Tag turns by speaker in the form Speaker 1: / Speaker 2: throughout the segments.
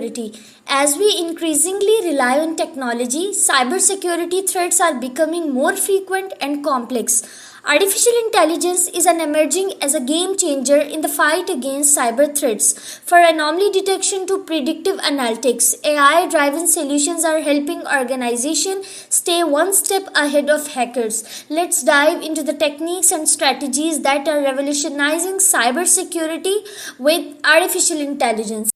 Speaker 1: cybersecurity. As we increasingly rely on technology, cybersecurity threats are becoming more frequent and complex. Artificial intelligence is emerging as a game changer in the fight against cyber threats. For anomaly detection to predictive analytics, AI driven solutions are helping organizations stay one step ahead of hackers. Let's dive into the techniques and strategies that are revolutionizing cybersecurity with artificial intelligence.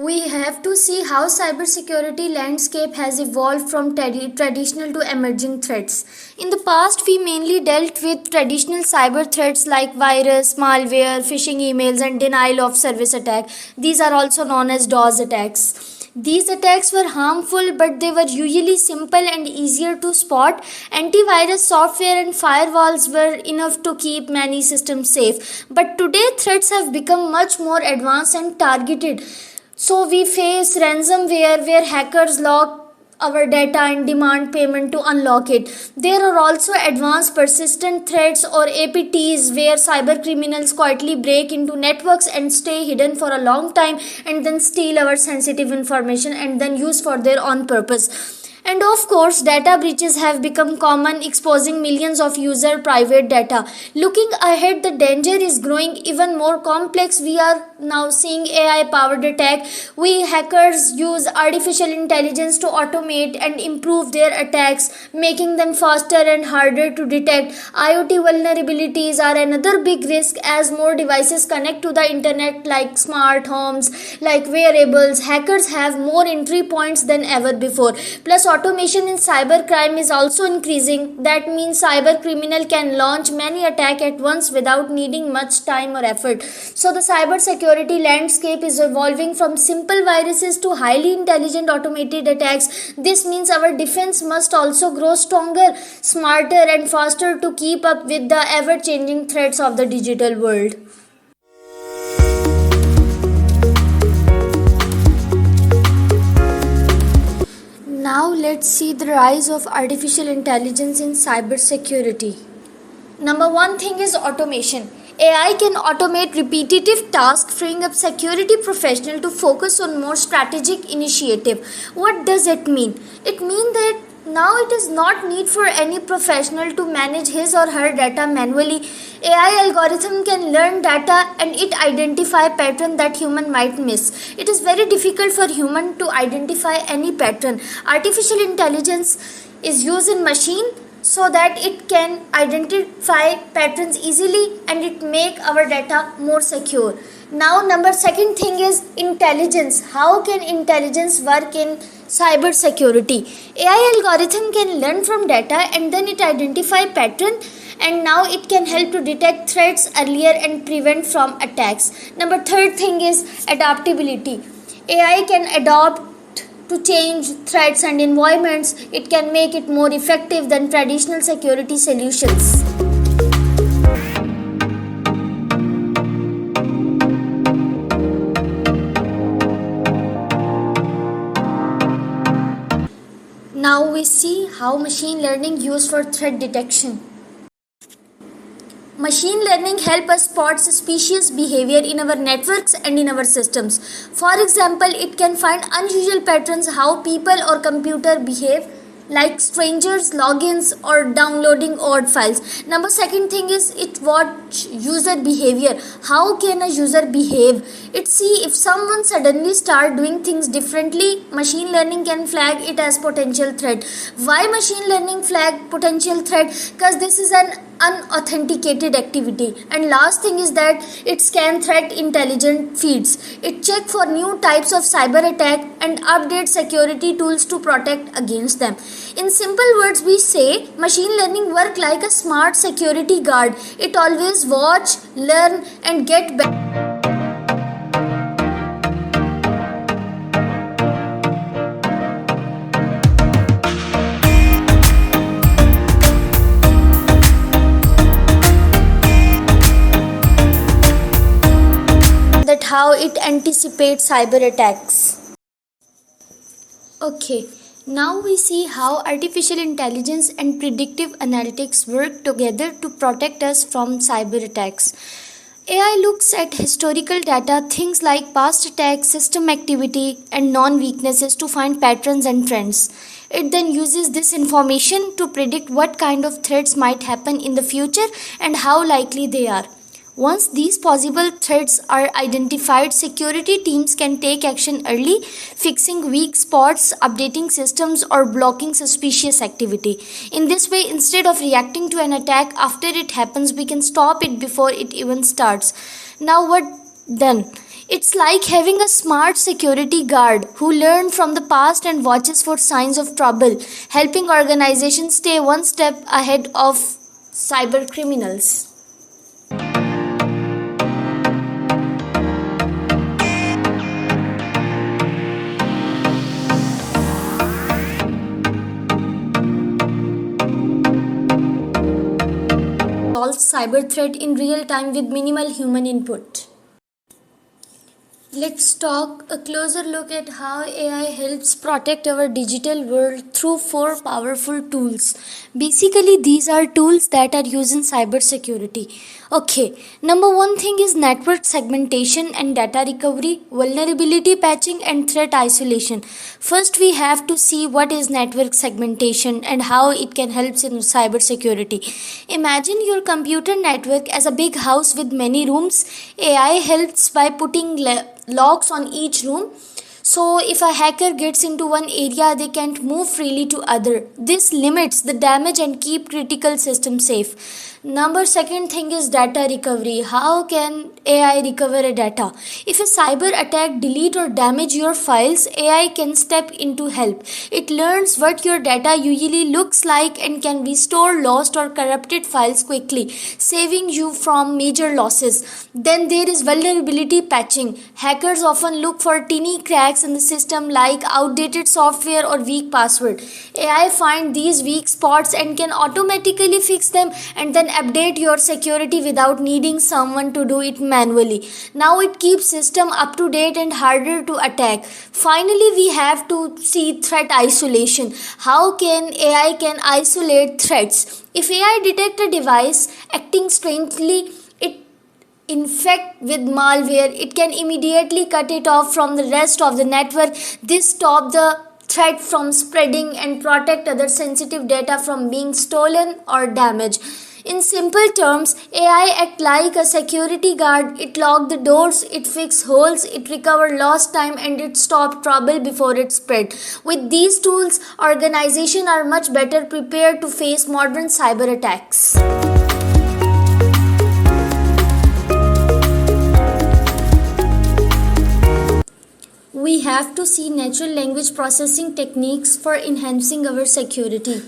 Speaker 1: We have to see how cybersecurity landscape has evolved from traditional to emerging threats. In the past, we mainly dealt with traditional cyber threats like virus, malware, phishing emails, and denial of service attack. These are also known as DOS attacks. These attacks were harmful, but they were usually simple and easier to spot. Antivirus software and firewalls were enough to keep many systems safe. But today, threats have become much more advanced and targeted. So we face ransomware where hackers lock our data and demand payment to unlock it. There are also advanced persistent threats or APTs where cyber criminals quietly break into networks and stay hidden for a long time and then steal our sensitive information and then use for their own purpose. And of course, data breaches have become common, exposing millions of user private data. Looking ahead, the danger is growing even more complex. We are now seeing AI powered attack. We hackers use artificial intelligence to automate and improve their attacks, making them faster and harder to detect. IoT vulnerabilities are another big risk as more devices connect to the internet like smart homes, like wearables. Hackers have more entry points than ever before. Plus, automation in cybercrime is also increasing. That means cyber criminal can launch many attacks at once without needing much time or effort. So the cyber security landscape is evolving from simple viruses to highly intelligent automated attacks. This means our defense must also grow stronger, smarter and faster to keep up with the ever-changing threats of the digital world. Now let's see the rise of artificial intelligence in cybersecurity. Number one thing is automation. AI can automate repetitive tasks, freeing up security professionals to focus on more strategic initiative. What does it mean? It means that now it is not need for any professional to manage his or her data manually. AI algorithm can learn data and it identify pattern that human might miss. It is very difficult for human to identify any pattern. Artificial intelligence is used in machine so that it can identify patterns easily and it make our data more secure. Now number second thing is intelligence. How can intelligence work in cyber security? AI algorithm can learn from data and then it identify pattern and now it can help to detect threats earlier and prevent from attacks. Number third thing is adaptability. AI can adapt to change threats and environments. It can make it more effective than traditional security solutions. Now we see how machine learning used for threat detection. Machine learning helps us spot suspicious behavior in our networks and in our systems. For example, it can find unusual patterns how people or computer behave, like strangers logins or downloading odd files. Number second thing is it watch user behavior. How can a user behave? It see if someone suddenly start doing things differently, machine learning can flag it as potential threat. Why machine learning flag potential threat? Because this is an unauthenticated activity. And last thing is that it scan threat intelligent feeds. It check for new types of cyber attack and update security tools to protect against them. In simple words, we say machine learning work like a smart security guard. It always watch, learn and get better. That how it anticipates cyber attacks. Okay, Now we see how artificial intelligence and predictive analytics work together to protect us from cyber attacks. AI looks at historical data, things like past attacks, system activity, and non weaknesses to find patterns and trends. It then uses this information to predict what kind of threats might happen in the future and how likely they are. Once these possible threats are identified, security teams can take action early, fixing weak spots, updating systems, or blocking suspicious activity. In this way, instead of reacting to an attack after it happens, we can stop it before it even starts. Now, what then? It's like having a smart security guard who learned from the past and watches for signs of trouble, helping organizations stay one step ahead of cyber criminals. Solve cyber threat in real time with minimal human input. Let's talk a closer look at how AI helps protect our digital world through four powerful tools. Basically, these are tools that are used in cybersecurity. Okay, number one thing is network segmentation and data recovery, vulnerability patching, and threat isolation. First, we have to see what is network segmentation and how it can help in cybersecurity. Imagine your computer network as a big house with many rooms. AI helps by putting locks on each room, so if a hacker gets into one area they can't move freely to other. This limits the damage and keep critical systems safe. Number second thing is data recovery. How can AI recover a data? If a cyber attack delete or damage your files, AI can step in to help. It learns what your data usually looks like and can restore lost or corrupted files quickly, saving you from major losses. Then there is vulnerability patching. Hackers often look for teeny cracks in the system like outdated software or weak password. AI finds these weak spots and can automatically fix them and then update your security without needing someone to do it manually. Now it keeps system up to date and harder to attack. Finally, we have to see threat isolation. How can AI can isolate threats? If AI detect a device acting strangely, it infect with malware, it can immediately cut it off from the rest of the network. This stop the threat from spreading and protect other sensitive data from being stolen or damaged. In simple terms, AI act like a security guard. It lock the doors, it fix holes, it recover lost time, and it stop trouble before it spread. With these tools, organizations are much better prepared to face modern cyber attacks. We have to see natural language processing techniques for enhancing our security.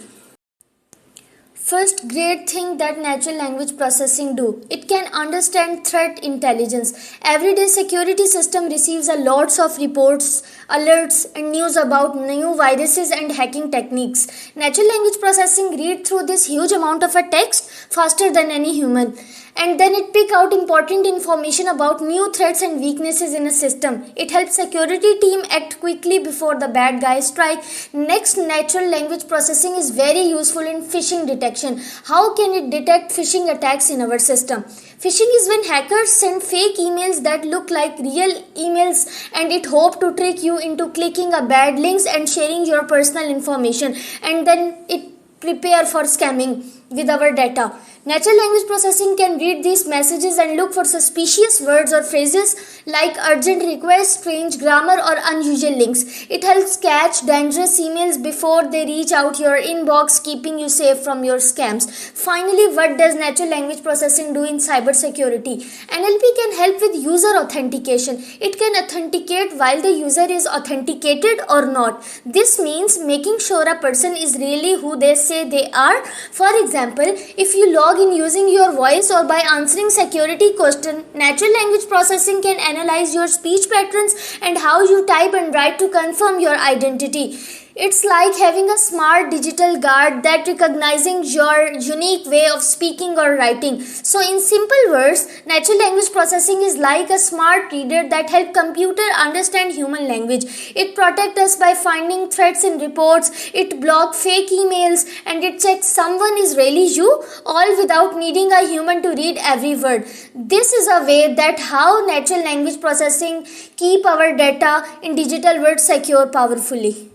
Speaker 1: First great thing that natural language processing do, it can understand threat intelligence. Everyday security system receives a lots of reports, alerts and news about new viruses and hacking techniques. Natural language processing read through this huge amount of a text faster than any human, and then it pick out important information about new threats and weaknesses in a system. It helps security team act quickly before the bad guys strike. Next, natural language processing is very useful in phishing detection. How can it detect phishing attacks in our system? Phishing is when hackers send fake emails that look like real emails, and it hope to trick you into clicking a bad links and sharing your personal information, and then it prepare for scamming with our data. Natural language processing can read these messages and look for suspicious words or phrases like urgent request, strange grammar, or unusual links. It helps catch dangerous emails before they reach out your inbox, keeping you safe from your scams. Finally, what does natural language processing do in cybersecurity? NLP can help with user authentication. It can authenticate while the user is authenticated or not. This means making sure a person is really who they say they are. For example, if you log in using your voice or by answering security question, natural language processing can analyze your speech patterns and how you type and write to confirm your identity. It's like having a smart digital guard that recognizing your unique way of speaking or writing. So in simple words, natural language processing is like a smart reader that helps computer understand human language. It protects us by finding threats in reports, it blocks fake emails, and it checks someone is really you, all without needing a human to read every word. This is a way that how natural language processing keep our data in digital world secure powerfully.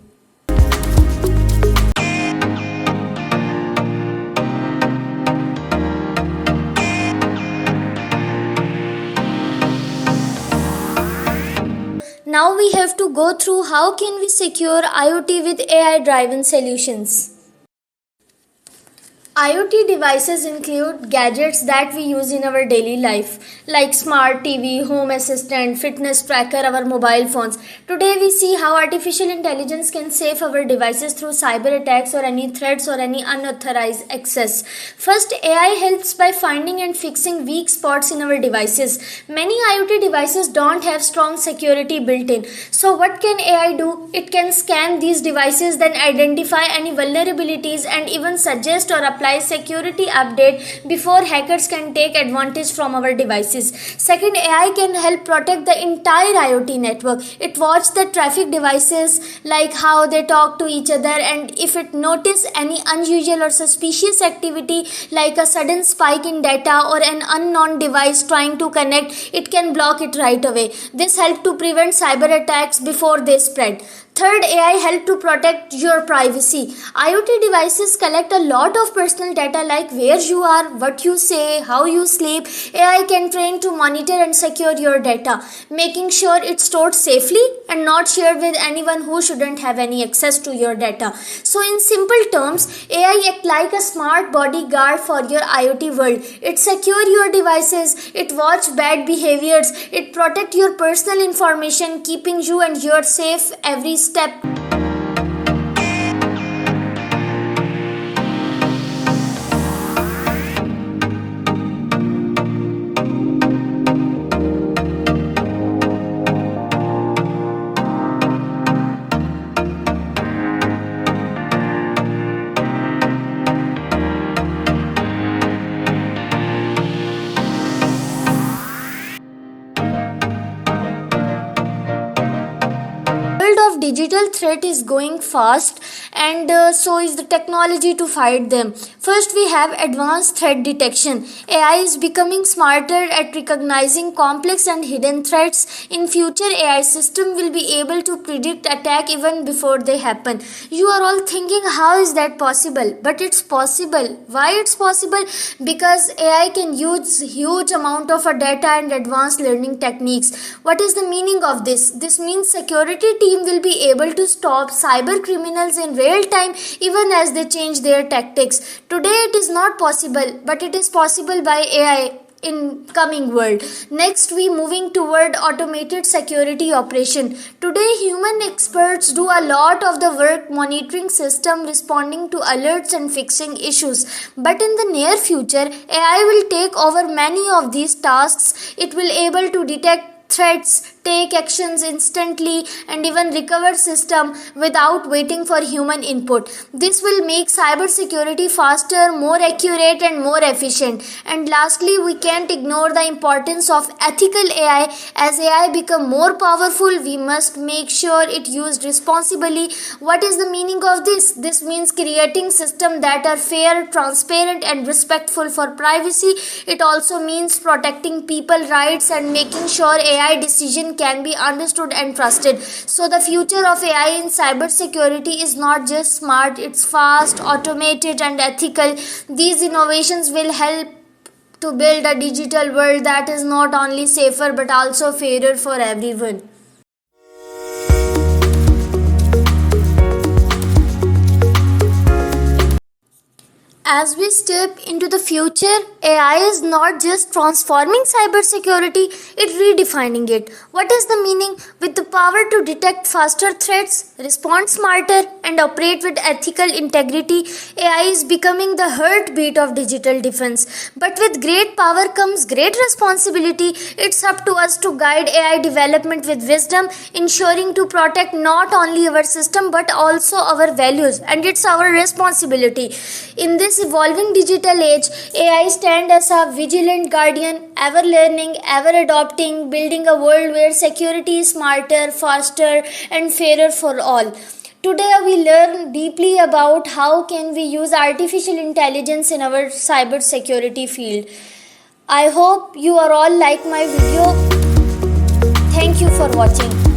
Speaker 1: Now we have to go through how can we secure IoT with AI driven solutions. IoT devices include gadgets that we use in our daily life, like smart TV, home assistant, fitness tracker, our mobile phones. Today we see how artificial intelligence can save our devices through cyber attacks or any threats or any unauthorized access. First, AI helps by finding and fixing weak spots in our devices. Many IoT devices don't have strong security built in. So what can AI do? It can scan these devices, then identify any vulnerabilities and even suggest or apply security update before hackers can take advantage from our devices. Second, AI can help protect the entire IoT network. It watches the traffic devices, like how they talk to each other, and if it notices any unusual or suspicious activity like a sudden spike in data or an unknown device trying to connect, it can block it right away. This helps to prevent cyber attacks before they spread. Third, AI help to protect your privacy. IoT devices collect a lot of personal data like where you are, what you say, how you sleep. AI can train to monitor and secure your data, making sure it's stored safely and not shared with anyone who shouldn't have any access to your data. So in simple terms, AI act like a smart bodyguard for your IoT world. It secure your devices, it watch bad behaviors, it protect your personal information, keeping you and your safe every step. World of digital threat is going fast, and so is the technology to fight them. First, we have advanced threat detection. AI is becoming smarter at recognizing complex and hidden threats. In future, AI system will be able to predict attack even before they happen. You are all thinking, how is that possible? But it's possible. Why it's possible? Because AI can use huge amount of data and advanced learning techniques. What is the meaning of this? This means security team will be able to stop cyber criminals in real time even as they change their tactics. Today it is not possible, but it is possible by AI in coming world. Next, we moving toward automated security operation. Today human experts do a lot of the work monitoring system, responding to alerts and fixing issues, but in the near future AI will take over many of these tasks. It will able to detect threats, take actions instantly, and even recover system without waiting for human input. This will make cybersecurity faster, more accurate, and more efficient. And lastly, we can't ignore the importance of ethical AI. As AI become more powerful, we must make sure it used responsibly. What is the meaning of this? This means creating systems that are fair, transparent, and respectful for privacy. It also means protecting people rights and making sure AI decision can be understood and trusted. So the future of AI in cybersecurity is not just smart, it's fast, automated, and ethical. These innovations will help to build a digital world that is not only safer but also fairer for everyone. As we step into the future, AI is not just transforming cybersecurity, it's redefining it. What is the meaning? With the power to detect faster threats, respond smarter, and operate with ethical integrity, AI is becoming the heartbeat of digital defense. But with great power comes great responsibility. It's up to us to guide AI development with wisdom, ensuring to protect not only our system but also our values, and it's our responsibility. In this evolving digital age, AI stands as a vigilant guardian, ever learning, ever adopting, building a world where security is smarter, faster, and fairer for all. Today we learn deeply about how can we use artificial intelligence in our cybersecurity field. I hope you are all like my video. Thank you for watching.